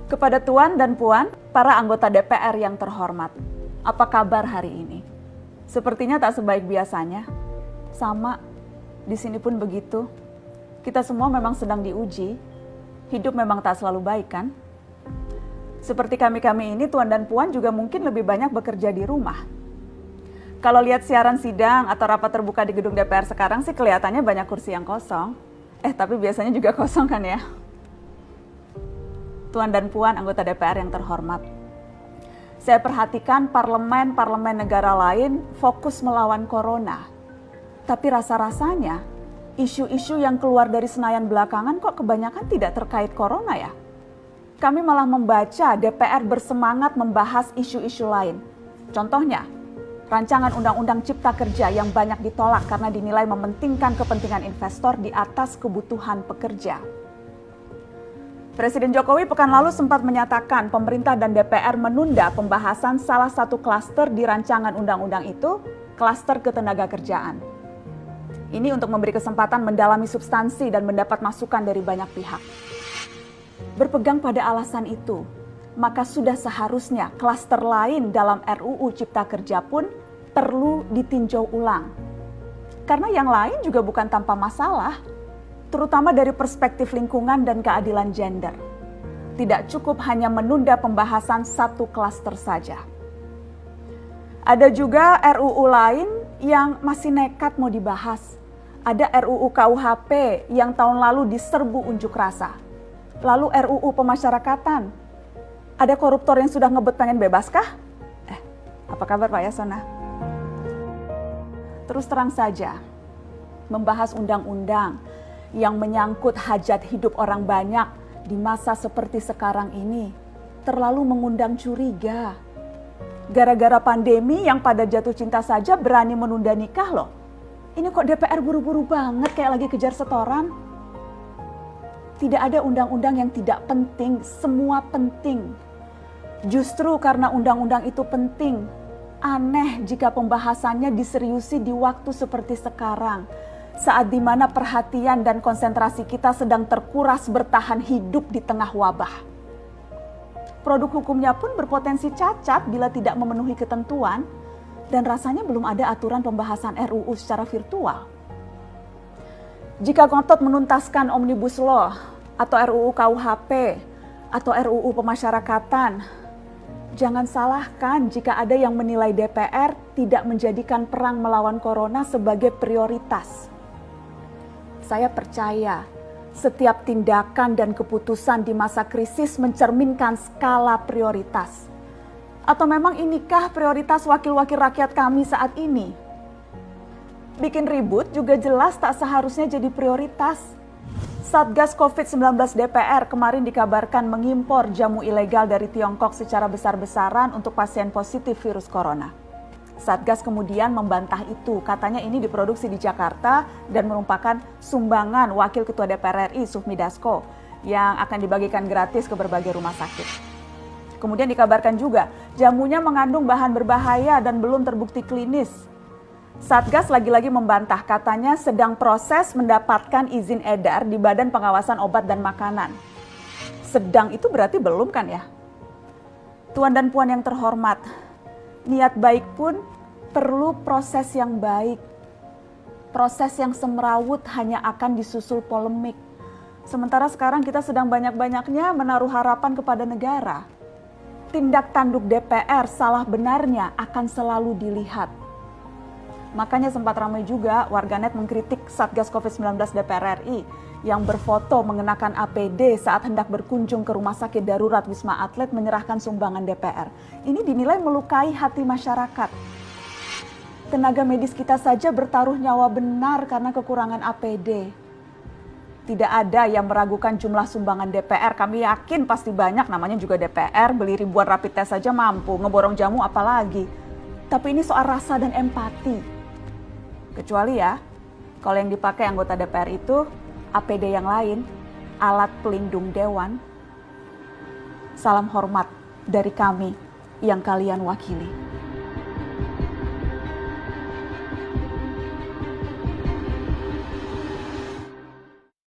Kepada Tuan dan Puan, para anggota DPR yang terhormat, apa kabar hari ini? Sepertinya tak sebaik biasanya. Sama, di sini pun begitu. Kita semua memang sedang diuji. Hidup memang tak selalu baik, kan? Seperti kami-kami ini, Tuan dan Puan juga mungkin lebih banyak bekerja di rumah. Kalau lihat siaran sidang atau rapat terbuka di gedung DPR sekarang sih kelihatannya banyak kursi yang kosong. Tapi biasanya juga kosong kan ya? Tuan dan Puan anggota DPR yang terhormat. Saya perhatikan parlemen-parlemen negara lain fokus melawan corona. Tapi rasa-rasanya isu-isu yang keluar dari Senayan belakangan kok kebanyakan tidak terkait corona ya? Kami malah membaca DPR bersemangat membahas isu-isu lain. Contohnya, rancangan Undang-Undang Cipta Kerja yang banyak ditolak karena dinilai mementingkan kepentingan investor di atas kebutuhan pekerja. Presiden Jokowi pekan lalu sempat menyatakan pemerintah dan DPR menunda pembahasan salah satu klaster di rancangan undang-undang itu, klaster ketenagakerjaan. Ini untuk memberi kesempatan mendalami substansi dan mendapat masukan dari banyak pihak. Berpegang pada alasan itu, maka sudah seharusnya klaster lain dalam RUU Cipta Kerja pun perlu ditinjau ulang. Karena yang lain juga bukan tanpa masalah, terutama dari perspektif lingkungan dan keadilan gender. Tidak cukup hanya menunda pembahasan satu klaster saja. Ada juga RUU lain yang masih nekat mau dibahas. Ada RUU KUHP yang tahun lalu diserbu unjuk rasa. Lalu RUU pemasyarakatan. Ada koruptor yang sudah ngebet pengen bebas kah? Apa kabar Pak Yasona? Terus terang saja, membahas undang-undang yang menyangkut hajat hidup orang banyak di masa seperti sekarang ini terlalu mengundang curiga. Gara-gara pandemi yang pada jatuh cinta saja berani menunda nikah loh. Ini kok DPR buru-buru banget kayak lagi kejar setoran? Tidak ada undang-undang yang tidak penting, semua penting. Justru karena undang-undang itu penting, aneh jika pembahasannya diseriusi di waktu seperti sekarang. Saat dimana perhatian dan konsentrasi kita sedang terkuras bertahan hidup di tengah wabah. Produk hukumnya pun berpotensi cacat bila tidak memenuhi ketentuan dan rasanya belum ada aturan pembahasan RUU secara virtual. Jika ngotot menuntaskan Omnibus Law atau RUU KUHP atau RUU pemasyarakatan, jangan salahkan jika ada yang menilai DPR tidak menjadikan perang melawan corona sebagai prioritas. Saya percaya setiap tindakan dan keputusan di masa krisis mencerminkan skala prioritas. Atau memang inikah prioritas wakil-wakil rakyat kami saat ini? Bikin ribut juga jelas tak seharusnya jadi prioritas. Satgas COVID-19 DPR kemarin dikabarkan mengimpor jamu ilegal dari Tiongkok secara besar-besaran untuk pasien positif virus corona. Satgas kemudian membantah itu, katanya ini diproduksi di Jakarta dan merupakan sumbangan Wakil Ketua DPR RI Sufmi Dasko yang akan dibagikan gratis ke berbagai rumah sakit. Kemudian dikabarkan juga jamunya mengandung bahan berbahaya dan belum terbukti klinis. Satgas lagi-lagi membantah, katanya sedang proses mendapatkan izin edar di Badan Pengawasan Obat dan Makanan. Sedang itu berarti belum kan ya? Tuan dan Puan yang terhormat, niat baik pun perlu proses yang baik. Proses yang semrawut hanya akan disusul polemik. Sementara sekarang kita sedang banyak-banyaknya menaruh harapan kepada negara. Tindak tanduk DPR salah benarnya akan selalu dilihat. Makanya sempat ramai juga warganet mengkritik Satgas COVID-19 DPR RI yang berfoto mengenakan APD saat hendak berkunjung ke rumah sakit darurat Wisma Atlet menyerahkan sumbangan DPR. Ini dinilai melukai hati masyarakat. Tenaga medis kita saja bertaruh nyawa benar karena kekurangan APD. Tidak ada yang meragukan jumlah sumbangan DPR. Kami yakin pasti banyak, namanya juga DPR, beli ribuan rapid test saja mampu, ngeborong jamu apalagi. Tapi ini soal rasa dan empati. Kecuali ya, kalau yang dipakai anggota DPR itu APD yang lain, alat pelindung dewan. Salam hormat dari kami yang kalian wakili.